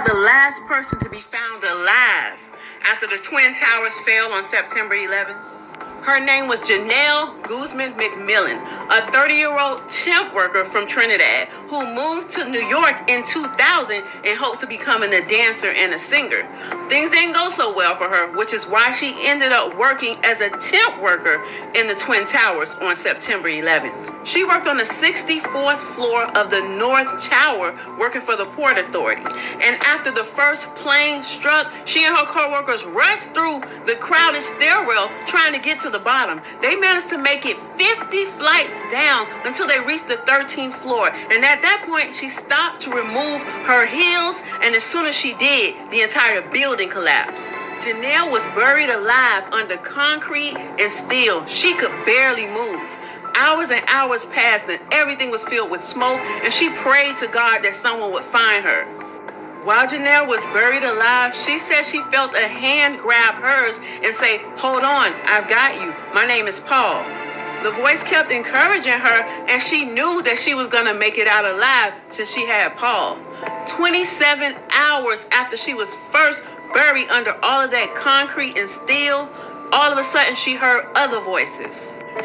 are the last person to be found alive after the Twin Towers fell on September 11th. Her name was Janelle Guzman McMillan, a 30-year-old temp worker from Trinidad who moved to New York in 2000 in hopes of becoming a dancer and a singer. Things didn't go so well for her, which is why she ended up working as a temp worker in the Twin Towers on September 11th. She worked on the 64th floor of the North Tower working for the Port Authority. And after the first plane struck, she and her coworkers rushed through the crowded stairwell trying to get to the bottom. They managed to make it 50 flights down until they reached the 13th floor. And at that point, she stopped to remove her heels, and as soon as she did, the entire building collapsed. Janelle was buried alive under concrete and steel. She could barely move. Hours and hours passed and everything was filled with smoke, and she prayed to God that someone would find her. While Janelle was buried alive, she said she felt a hand grab hers and say, "Hold on, I've got you. My name is Paul." The voice kept encouraging her, and she knew that she was going to make it out alive since she had Paul. 27 hours after she was first buried under all of that concrete and steel, all of a sudden she heard other voices.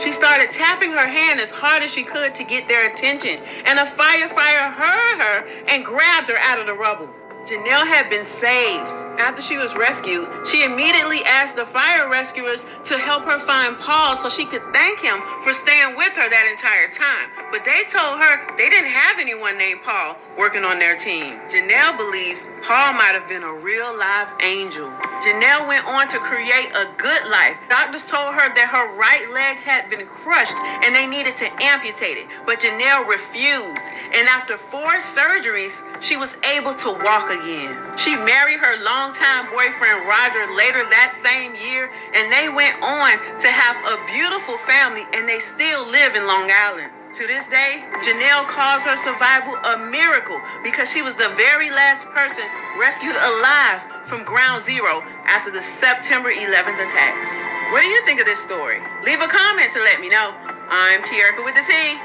She started tapping her hand as hard as she could to get their attention, and a firefighter heard her and grabbed her out of the rubble. Janelle had been saved. After she was rescued, she immediately asked the fire rescuers to help her find Paul so she could thank him for staying with her that entire time. But they told her they didn't have anyone named Paul working on their team. Janelle believes Paul might have been a real live angel. Janelle went on to create a good life. Doctors told her that her right leg had been crushed and they needed to amputate it, but Janelle refused. And after 4 surgeries, she was able to walk again. She married her longtime boyfriend Roger later that same year, and they went on to have a beautiful family, and they still live in Long Island. To this day, Janelle calls her survival a miracle because she was the very last person rescued alive from ground zero after the September 11th attacks. What do you think of this story? Leave a comment to let me know. I'm Tierica with the T.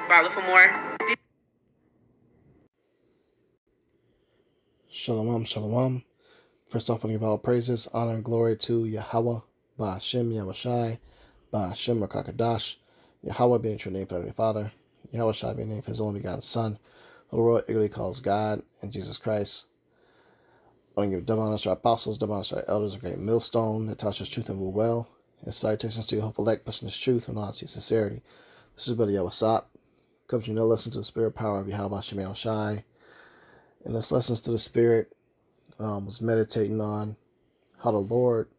Follow for more. Shalom, shalom. First off, I give all praises, honor, and glory to Yahweh, Ba'ashem Yahushai, Ba'ashem Rakakadash, Yahweh being the true name for Heavenly Father, Yahushai being named for His only begotten Son, who the world eagerly calls God, and Jesus Christ. I want to give double honors to our apostles, double honors to our elders, a great millstone that touches truth and rule well, and salutations to your hopeful elect, pushing this truth and honesty and sincerity. This is Brother Yawasat. Comes you no listen to the spirit power of Yahweh Ba'ashem Yahushai. And this lessons to the Spirit was meditating on how the Lord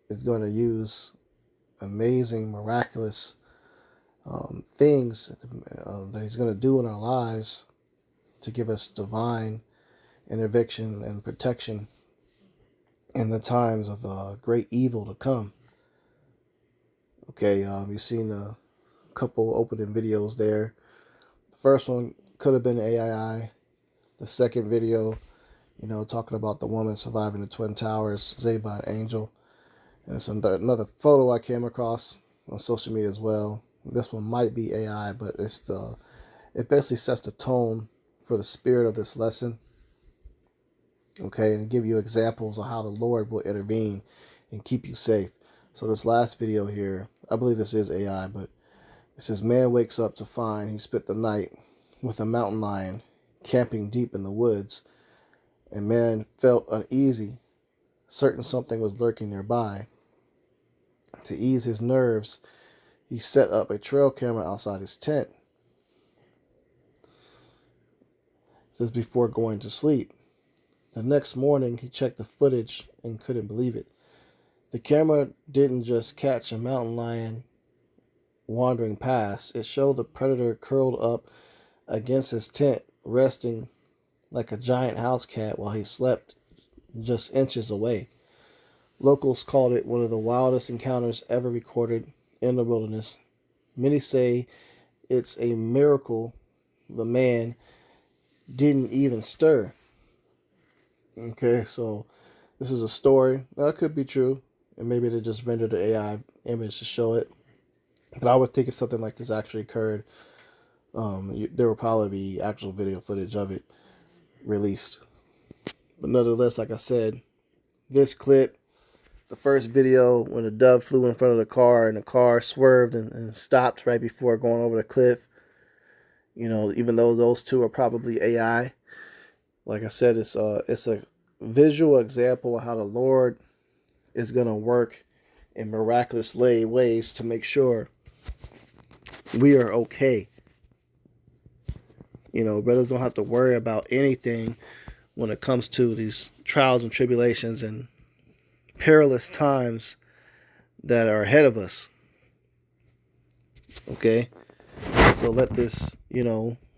is going to use amazing, miraculous things that He's going to do in our lives to give us divine intervention and protection in the times of great evil to come. Okay, you've seen a couple opening videos there. The first one could have been AII. The second video, talking about the woman surviving the Twin Towers, saved by an angel. And it's another photo I came across on social media as well. This one might be AI, but it basically sets the tone for the spirit of this lesson. Okay, and give you examples of how the Lord will intervene and keep you safe. So this last video here, I believe this is AI, but it says, man wakes up to find he spent the night with a mountain lion camping deep in the woods, and man felt uneasy, certain something was lurking nearby. To ease his nerves, he set up a trail camera outside his tent. This is before going to sleep. The next morning, he checked the footage and couldn't believe it. The camera didn't just catch a mountain lion wandering past. It showed the predator curled up against his tent, resting like a giant house cat while he slept just inches away. Locals called it one of the wildest encounters ever recorded in the wilderness. Many say it's a miracle the man didn't even stir. Okay, so this is a story. That could be true, and maybe they just rendered the AI image to show it. But I would think if something like this actually occurred, there will probably be actual video footage of it released. But nonetheless, like I said, this clip, the first video when a dove flew in front of the car and the car swerved and stopped right before going over the cliff, even though those two are probably AI, like I said, it's a visual example of how the Lord is going to work in miraculous ways to make sure we are okay. Brothers don't have to worry about anything when it comes to these trials and tribulations and perilous times that are ahead of us. Okay? So let this,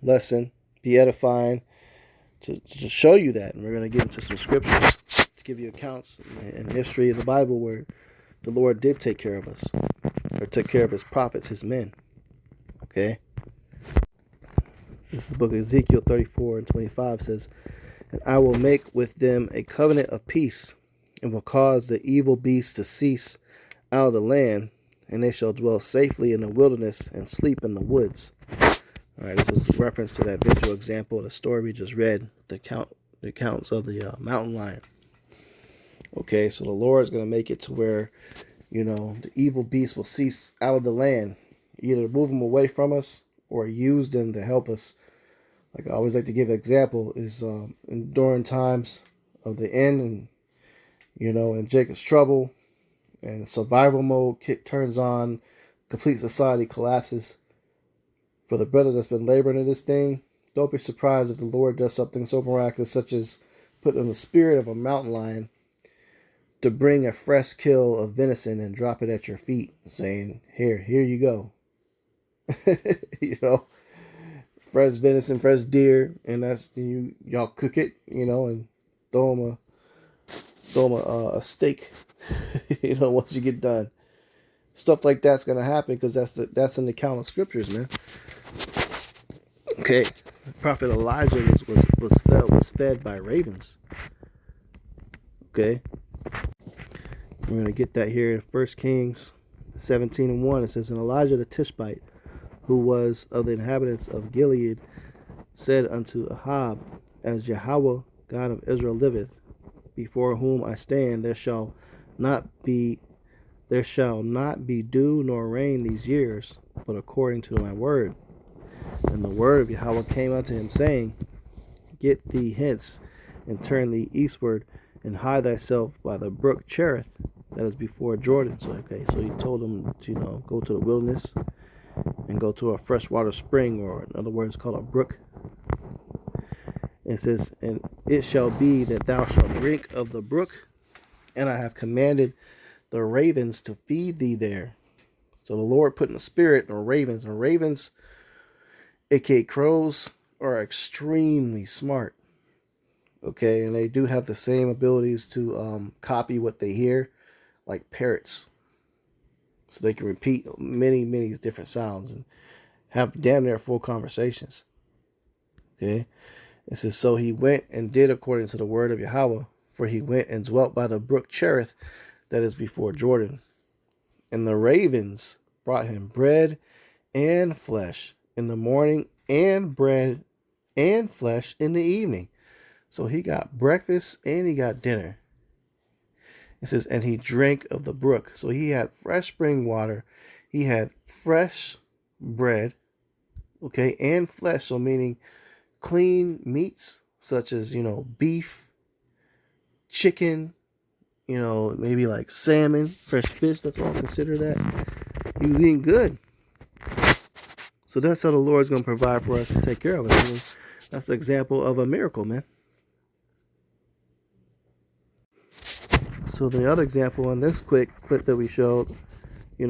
lesson be edifying to show you that. And we're going to get into some scriptures to give you accounts in history of the Bible where the Lord did take care of us, or took care of his prophets, his men. Okay? This is the book of Ezekiel 34 and 25 says, "And I will make with them a covenant of peace, and will cause the evil beasts to cease out of the land, and they shall dwell safely in the wilderness and sleep in the woods." All right, this is a reference to that visual example of the story we just read, the accounts of the mountain lion. Okay, so the Lord is going to make it to where, the evil beasts will cease out of the land. Either move them away from us or use them to help us. Like I always like to give an example is during times of the end and, in Jacob's trouble and survival mode turns on, complete society collapses. For the brothers that's been laboring in this thing, don't be surprised if the Lord does something so miraculous, such as put in the spirit of a mountain lion to bring a fresh kill of venison and drop it at your feet, saying, here you go. Fresh venison, fresh deer, and that's y'all cook it, and throw them a steak, once you get done. Stuff like that's gonna happen because that's in the account of scriptures, man. Okay, Prophet Elijah was fed by ravens. Okay, we're gonna get that here in 1 Kings 17:1. It says, "And Elijah the Tishbite, who was of the inhabitants of Gilead, said unto Ahab, As Yahweh God of Israel liveth, before whom I stand, there shall not be dew nor rain these years, but according to my word. And the word of Yahweh came unto him, saying, Get thee hence, and turn thee eastward, and hide thyself by the brook Cherith, that is before Jordan." So he told him to, go to the wilderness and go to a freshwater spring, or in other words, called a brook. It says, "And it shall be that thou shalt drink of the brook, and I have commanded the ravens to feed thee there." So the Lord put in the spirit of ravens. And ravens, aka crows, are extremely smart. Okay, and they do have the same abilities to copy what they hear, like parrots. So they can repeat many, many different sounds and have damn near full conversations. Okay, it says, "So he went and did according to the word of Yahweh, for he went and dwelt by the brook Cherith, that is before Jordan. And the ravens brought him bread and flesh in the morning, and bread and flesh in the evening." So he got breakfast and he got dinner. It says, "And he drank of the brook." So he had fresh spring water. He had fresh bread, okay, and flesh. So meaning clean meats such as, beef, chicken, maybe like salmon, fresh fish. That's all consider that. He was eating good. So that's how the Lord's going to provide for us and take care of us. That's an example of a miracle, man. So the other example in this quick clip that we showed, he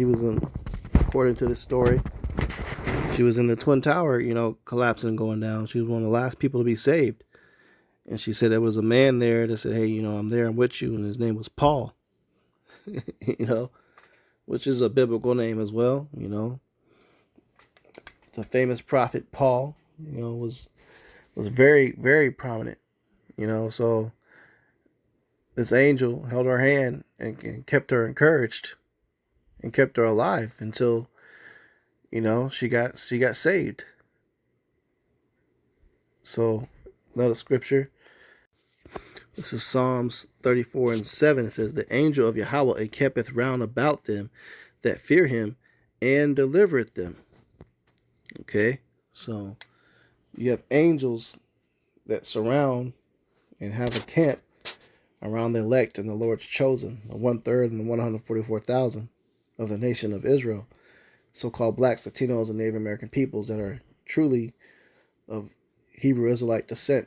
was according to this story, she was in the Twin Tower, collapsing and going down. She was one of the last people to be saved. And she said there was a man there that said, "Hey, I'm there, I'm with you." And his name was Paul, which is a biblical name as well. The famous prophet Paul, was very, very prominent, so this angel held her hand and kept her encouraged and kept her alive until, she got saved. So another scripture, This is Psalms 34:7. It says, the angel of Yahweh encampeth round about them that fear him and delivereth them. Okay, so you have angels that surround and have a camp around the elect and the Lord's chosen, the 1/3 and the 144,000 of the nation of Israel, so-called blacks, Latinos, and Native American peoples that are truly of Hebrew Israelite descent.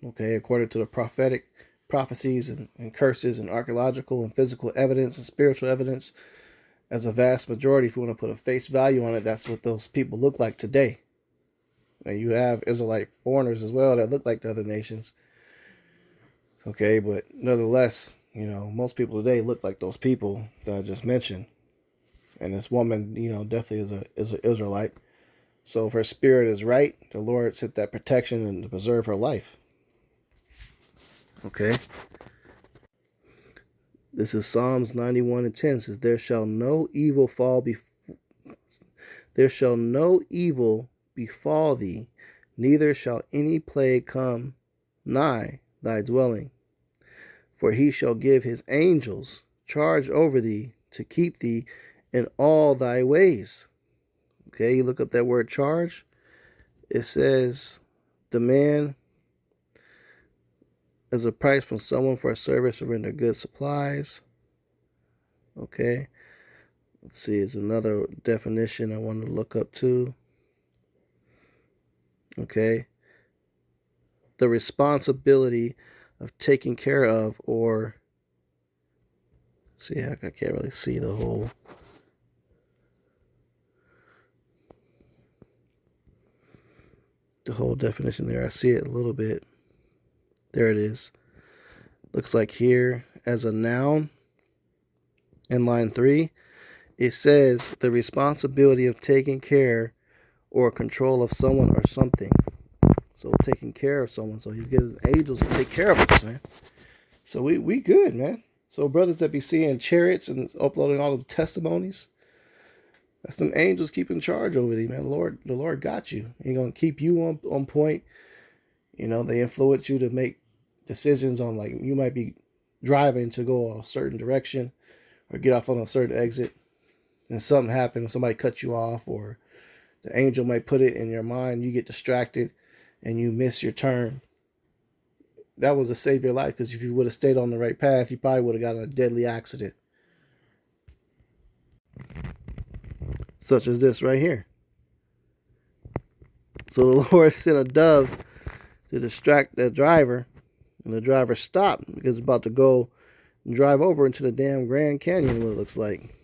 Okay, according to the prophetic prophecies and curses and archaeological and physical evidence and spiritual evidence, as a vast majority, if you want to put a face value on it, that's what those people look like today. And you have Israelite foreigners as well that look like the other nations. Okay, but nonetheless, most people today look like those people that I just mentioned. And this woman, definitely is an Israelite. So if her spirit is right, the Lord sent that protection and to preserve her life. Okay. This is Psalms 91:10. It says, there shall no evil befall thee, neither shall any plague come nigh thy dwelling. For he shall give his angels charge over thee to keep thee in all thy ways. Okay, you look up that word charge. It says demand as a price from someone for a service or render good supplies. Okay, let's see, it's another definition I want to look up too. Okay, the responsibility of taking care of, or see, I can't really see the whole. Definition there. I see it a little bit. There it is. Looks like here as a noun in line 3, it says the responsibility of taking care or control of someone or something. So taking care of someone. So he gives angels to take care of us, man. So we good, man. So brothers that be seeing chariots and uploading all the testimonies, that's them angels keeping charge over thee, man. The Lord got you. He's gonna keep you on point. They influence you to make decisions on, like, you might be driving to go a certain direction or get off on a certain exit, and something happens, somebody cuts you off, or the angel might put it in your mind, you get distracted and you miss your turn. That was to save your life, because if you would have stayed on the right path, you probably would have gotten a deadly accident. Such as this right here. So the Lord sent a dove to distract that driver, and the driver stopped because it's about to go and drive over into the damn Grand Canyon, what it looks like.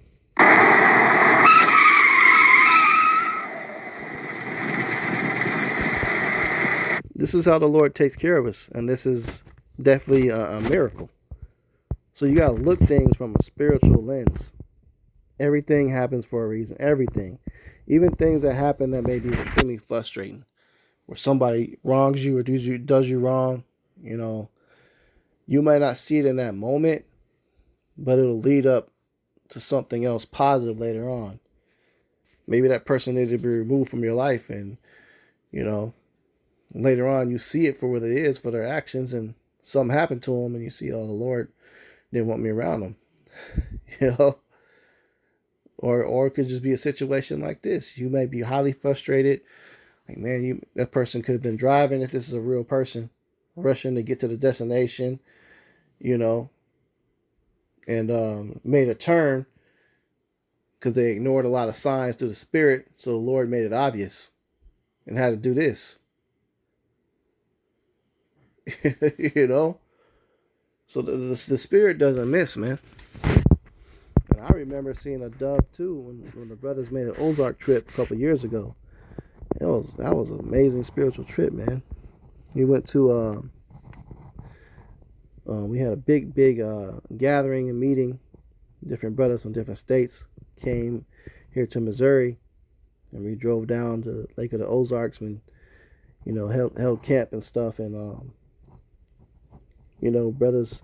This is how the Lord takes care of us, and this is definitely a miracle. So you got to look things from a spiritual lens. Everything happens for a reason. Everything. Even things that happen that may be extremely frustrating, where somebody wrongs you or does you wrong, you might not see it in that moment, but it'll lead up to something else positive later on. Maybe that person needs to be removed from your life, and later on you see it for what it is, for their actions, and something happened to them, and you see, oh, the Lord didn't want me around them. Or it could just be a situation like this. You may be highly frustrated. Like, man, that person could have been driving, if this is a real person, rushing to get to the destination, and made a turn because they ignored a lot of signs through the Spirit. So the Lord made it obvious and had to do this. So the Spirit doesn't miss, man. And I remember seeing a dove too when the brothers made an Ozark trip a couple years ago. That was an amazing spiritual trip, man. We went to we had a big gathering and meeting. Different brothers from different states came here to Missouri, and we drove down to Lake of the Ozarks and held camp and stuff. And brothers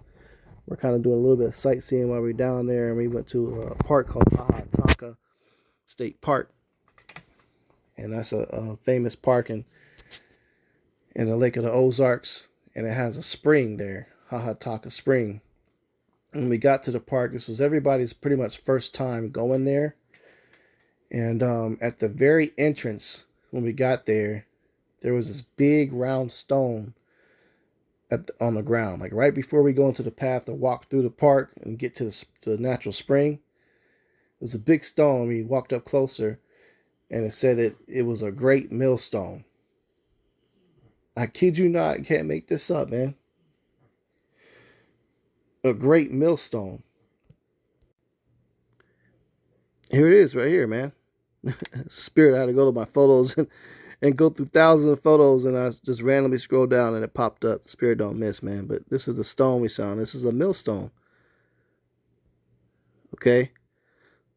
were kind of doing a little bit of sightseeing while we were down there, and we went to a park called Tahatonka State Park, and that's a famous park in the Lake of the Ozarks, and it has a spring there, Hahataka Spring. When we got to the park, this was everybody's pretty much first time going there. And at the very entrance, when we got there was this big round stone on the ground. Like right before we go into the path to walk through the park and get to the natural spring, it was a big stone. We walked up closer, and it said it was a great millstone. I kid you not, I can't make this up, man. A great millstone. Here it is right here, man. Spirit, I had to go to my photos and go through thousands of photos, and I just randomly scrolled down and it popped up. Spirit don't miss, man. But this is the stone we saw. This is a millstone. Okay?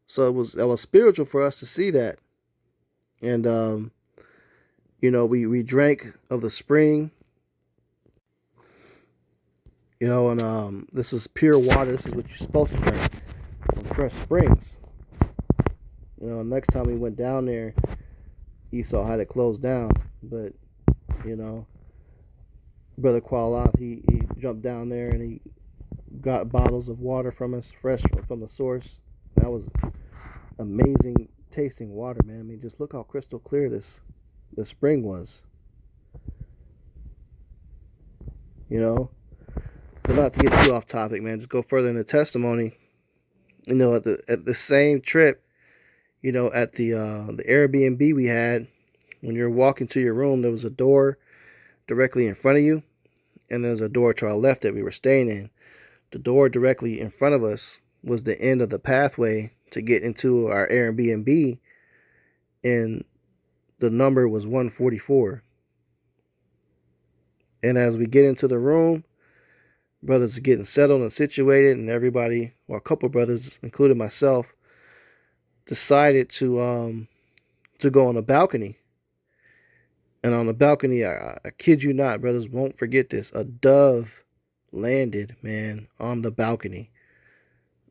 So that was spiritual for us to see that. And we drank of the spring. And this is pure water. This is what you're supposed to drink from fresh springs. Next time we went down there, Esau had it closed down. But, Brother Kualath, he jumped down there and he got bottles of water from us, fresh from the source. That was amazing tasting water, man. I mean, just look how crystal clear the spring was. But not to get too off topic, man. Just go further in the testimony. At the same trip, at the Airbnb we had, when you're walking to your room, there was a door directly in front of you, and there's a door to our left that we were staying in. The door directly in front of us was the end of the pathway to get into our Airbnb, and the number was 144. And as we get into the room, brothers are getting settled and situated, and everybody, well, a couple brothers, including myself, decided to go on the balcony. And on the balcony, I kid you not, brothers won't forget this, a dove landed, man, on the balcony.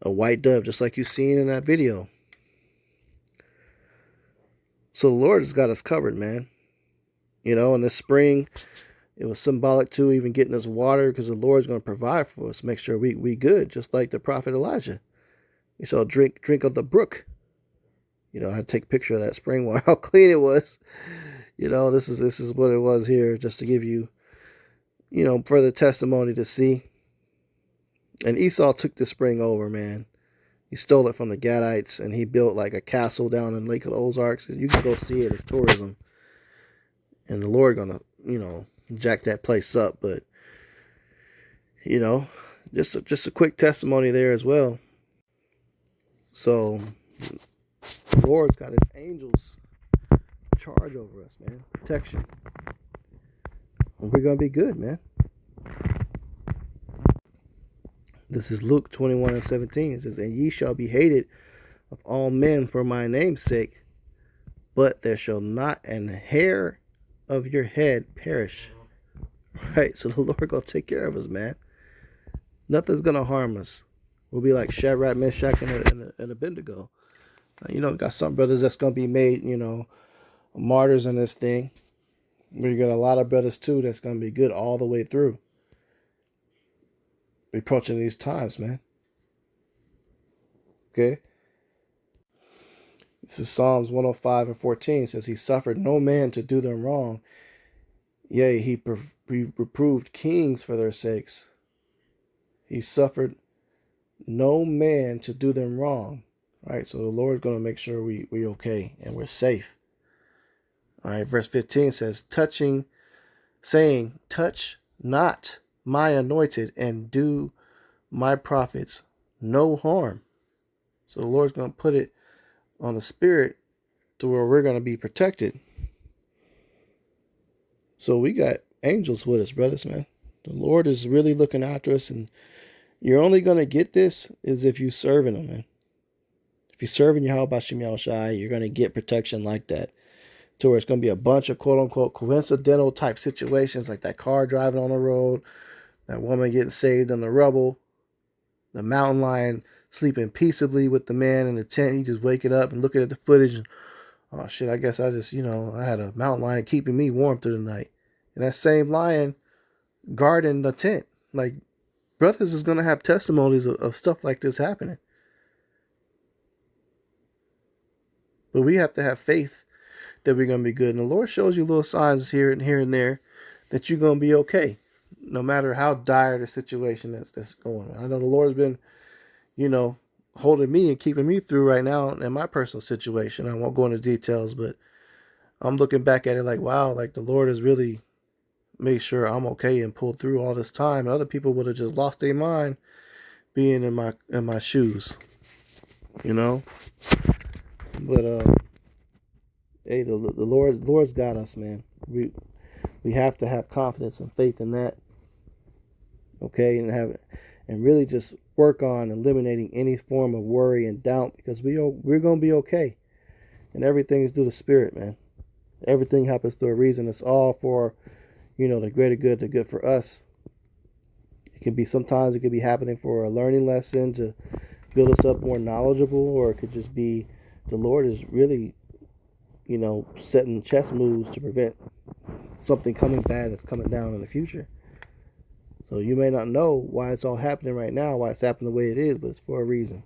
A white dove, just like you've seen in that video. So the Lord has got us covered, man. In this spring, it was symbolic to even getting us water, because the Lord's going to provide for us, make sure we good, just like the prophet Elijah. He said, drink of the brook. I had to take a picture of that spring water, how clean it was. This is what it was here, just to give you, further testimony to see. And Esau took the spring over, man. He stole it from the Gadites, and he built like a castle down in Lake of the Ozarks. You can go see it as tourism. And the Lord gonna, jack that place up. But, just a quick testimony there as well. So, the Lord's got his angels charge over us, man. Protection. And we're going to be good, man. This is Luke 21:17. It says, "And ye shall be hated of all men for my name's sake, but there shall not an hair of your head perish." Right? So the Lord going to take care of us, man. Nothing's going to harm us. We'll be like Shadrach, Meshach, and Abednego. Got some brothers that's going to be made, martyrs in this thing. We got a lot of brothers, too, that's going to be good all the way through. We're approaching these times, man. Okay? This is Psalms 105:14. It says, "He suffered no man to do them wrong. Yea, he reproved kings for their sakes." He suffered no man to do them wrong. Right? So the Lord's going to make sure we okay and we're safe. All right, verse 15 says, saying, "Touch not my anointed, and do my prophets no harm." So the Lord's going to put it on the spirit to where we're going to be protected. So we got angels with us, brothers, man. The Lord is really looking after us, and you're only going to get this is if you serving him, man. If you're serving Yahweh B'Shem Yahushai, you're going to get protection like that. To where it's going to be a bunch of quote-unquote coincidental type situations, like that car driving on the road, that woman getting saved in the rubble, the mountain lion sleeping peaceably with the man in the tent. He just waking up and looking at the footage. And, oh, shit, I guess I just, I had a mountain lion keeping me warm through the night. And that same lion guarding the tent. Like, brothers is going to have testimonies of stuff like this happening. But we have to have faith that we're going to be good. And the Lord shows you little signs here and there that you're going to be okay, no matter how dire the situation that's going on. I know the Lord's been, holding me and keeping me through right now in my personal situation. I won't go into details, but I'm looking back at it like, wow, like the Lord has really made sure I'm okay and pulled through all this time. And other people would have just lost their mind being in my shoes, But hey, the Lord's got us, man. We have to have confidence and faith in that. Okay, and really just work on eliminating any form of worry and doubt, because we're gonna be okay, and everything is through the Spirit, man. Everything happens through a reason. It's all for, the greater good, the good for us. Sometimes it could be happening for a learning lesson to build us up more knowledgeable, or it could just be the Lord is really, setting chess moves to prevent something coming bad that's coming down in the future. So you may not know why it's all happening right now, why it's happening the way it is, but it's for a reason.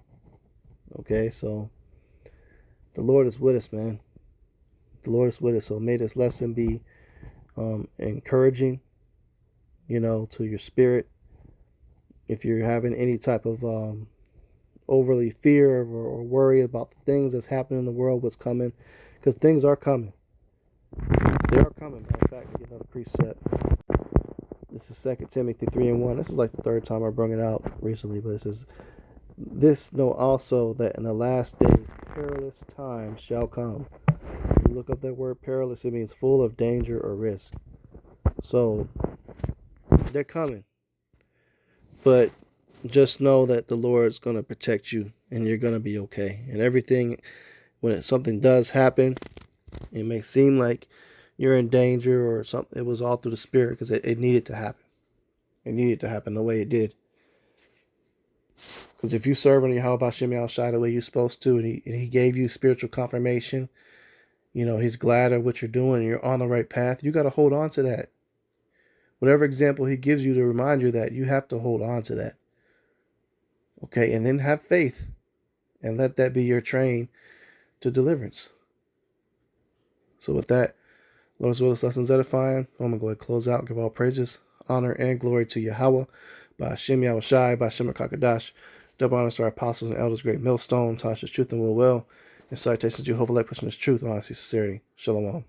Okay, so the Lord is with us, man. The Lord is with us. So may this lesson be encouraging, to your spirit. If you're having any type of overly fear or worry about the things that's happening in the world, what's coming, because things are coming. They are coming. Matter of fact, I get another precept. This is 2 Timothy 3:1. This is like the third time I brought it out recently, but it says, "This know also that in the last days perilous times shall come." If you look up that word perilous, it means full of danger or risk. So they're coming. But just know that the Lord's going to protect you and you're going to be okay. And everything, when something does happen, it may seem like you're in danger or something. It was all through the Spirit, because it needed to happen. It needed to happen the way it did. Because if you serve on Yahweh B'Shem Yahushai the way you're supposed to, and he gave you spiritual confirmation, he's glad at what you're doing and you're on the right path, you got to hold on to that. Whatever example he gives you to remind you that, you have to hold on to that. Okay, and then have faith and let that be your train to deliverance. So with that, Lord's will, this lesson's edifying. I'm going to go ahead and close out, give all praises, honor, and glory to Yahweh, B'Shem Yahushai, B'Shem Rakakadash. Double honors to our apostles and elders, great millstone, Tasha's truth and will, and citations to Jehovah, let person is truth and honesty, sincerity. Shalom.